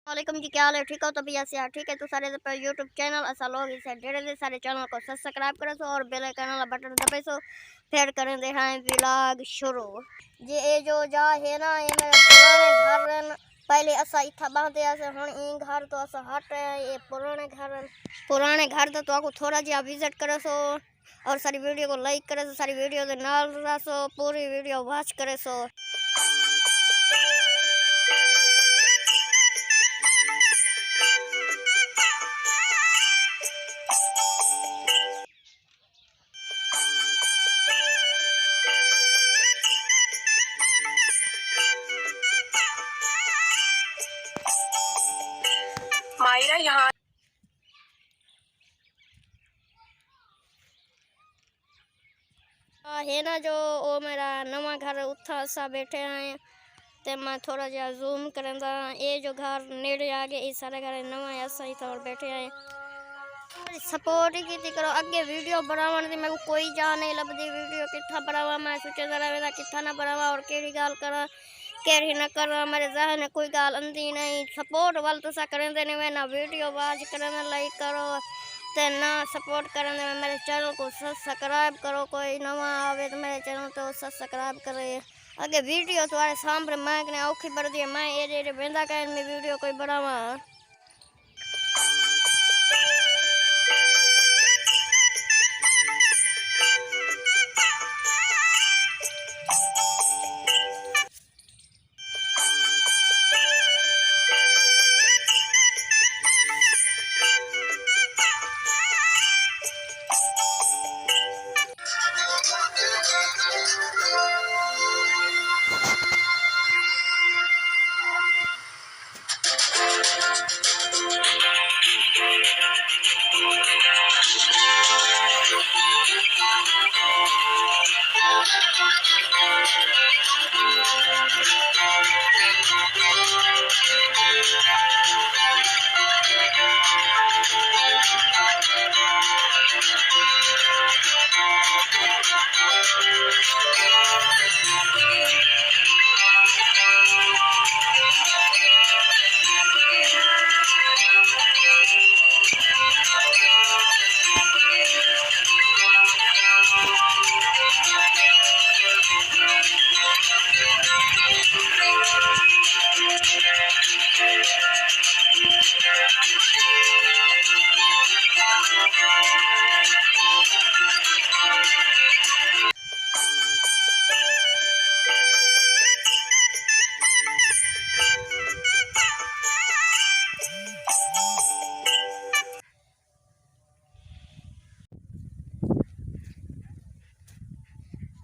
वालेकुम जी, क्या हाल है? ठीक हो? तो भैया से ठीक है तो सारे पर यूट्यूब चैनल असा लोग इसे ढेरे सारे चैनल को सब्सक्राइब करे सो और बेल आइकन वाला बटन दबे सो फिर करें दे हैं व्लॉग शुरू। ये जो जा है ना ये मेरे पुराने घर हैं। पहले असा इतना बांधे ऐसे हुन ई घर तो असा हट ये पुराने घर तो आपको थोड़ा जिहा विजिट करे सो और सारी वीडियो को लाइक करे सो, सारी वीडियो के नाल रह सो, पूरी वीडियो वॉच करे सो। मेरा यहाँ है ना जो वो मेरा नवा घर उत्था सा बैठे हैं ते मैं थोड़ा जा जूम करंदा। ये जो घर नेड़े आ गए ये सारे घर नवा ऐसा ही था और बैठे हैं। सपोर्ट की करो अगे वीडियो बनावन दी मैं कोई जा नहीं लभदी वीडियो कितना बनावा मैं सोचे जरा वेदा कितना ना बनावा और केड़ी गाल करा केड़ी न करा मेरे जहन में कोई गाल अंदी नहीं। सपोर्ट वाल तो सा करन दे मैं ना वीडियो वाच करन लाइक करो ते ना सपोर्ट करन दे मेरे चैनल को सब्सक्राइब करो। कोई नवा आवे तो मेरे चैनल तो सब्सक्राइब करे। अगे वीडियो तुम्हारे सामने मैं कने औखी पड़ दी मैं एडे बेंदा कह में वीडियो कोई बनावा।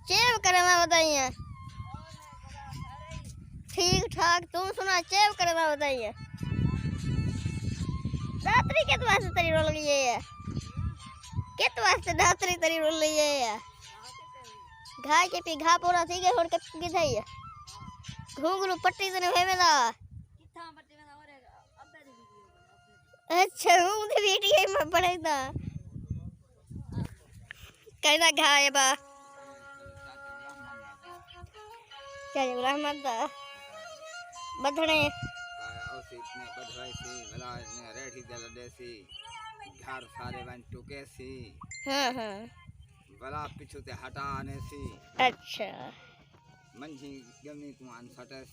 चेव करना बताइए ठीक ठाक तुम सुना चेव करना बताइए दातरी के वास्ते तरी रोल गई है के वास्ते दातरी तरी रोल गई है घा के पी घा पूरा थी गए होड़ के की थई है घुंगरू पट्टी तने भेवेला किथा पट्टी में और अब दी वीडियो अच्छा हूं दी वीडियो में पड़ेगा कहना घा है बा क्या रहमत दा बधने औसी ने बधवाई सी भला ने रेठी दल देसी घर सारे वन टुके सी हां भला पिछु ते हटाने सी। अच्छा मंझी गमी को आन सटे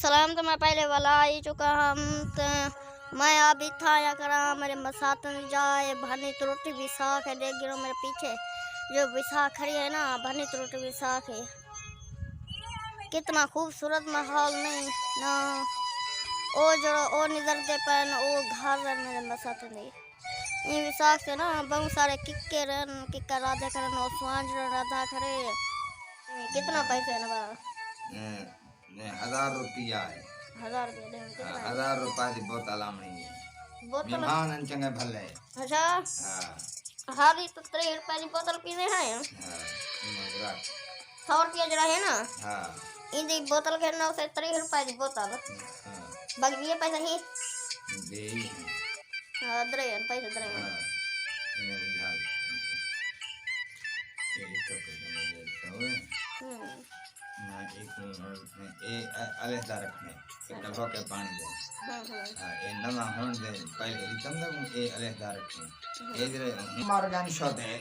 सलाम तो मैं पहले वाला आई चुका हम तो मैं अभी था या करा मेरे मसातन जाए भनी रोटी भी साख है देख गिरो मेरे पीछे जो विसाख खड़ी है ना भनी रोटी भी साख है कितना खूबसूरत माहौल नहीं ना ओ जो ओ निजर दे पर ओ घर मेरे मसात नहीं इन विसाख से ना बहुत सारे किक्के रन किक्का राधा करन और स्वांज राधा करे कितना पैसे है ना ने 1000 रुपया है 1000 रुपया दे कितना 1000 रुपया दी बोतल आमणी है बोतल मेहमान चंगे भले अच्छा हां हाली तो 3 रुपया की बोतल पीने हैं हां 100 रुपया जरा है ना हां इंदी बोतल के ना उसे 3 रुपया की बोतल बाकी ये पैसा ही दे हां दरे पैसा दरे हां ये बुझा ये तो अलहदा रखने एक डब्बा के पानी दे ये नवा होने दे पहले रितम दे ये अलहदा रखने ये जरे मार्गन शोध है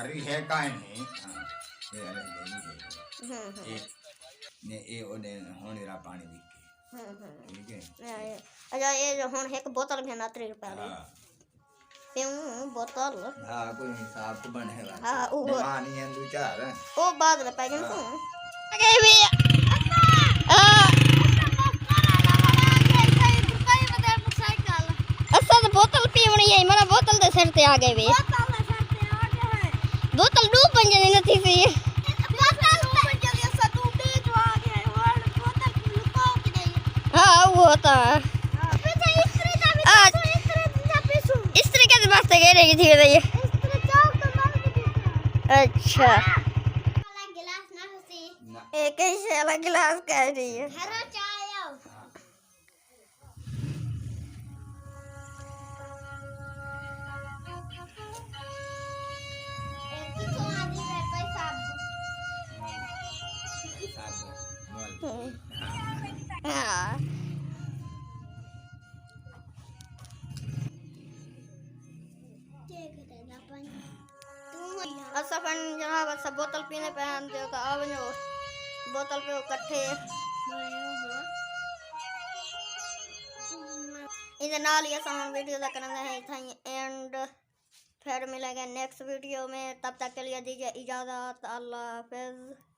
अरे है काहे नहीं ये अलहदा नहीं ये ओने होने रा पानी दी ठीक है अच्छा ये जो हुन एक बोतल में ना 3 रुपया दी क्यों बोतल हां कोई हिसाब तो बने है हां वो पानी है दो चार वो बाद में पाएंगे को आगे भी असा तो बोतल पीवनी है मेरा बोतल दे सिर ते आ गए वे बोतल डूब बन जानी नथी सी हाँ वो होता है इस्त्री के वास्ते कह रही थी ये अच्छा एक ही वाला गिलास कह रही है हाँ अच्छा फन जनाब अच्छा बोतल पीने पे आते हो तो अब जो बोतल पे इकट्ठे इधर नाल ये सामान वीडियो का करना है थैंक एंड फिर मिलेंगे नेक्स्ट वीडियो में तब तक के लिए दीजिए इजाज़त अल्लाह हाफिज़।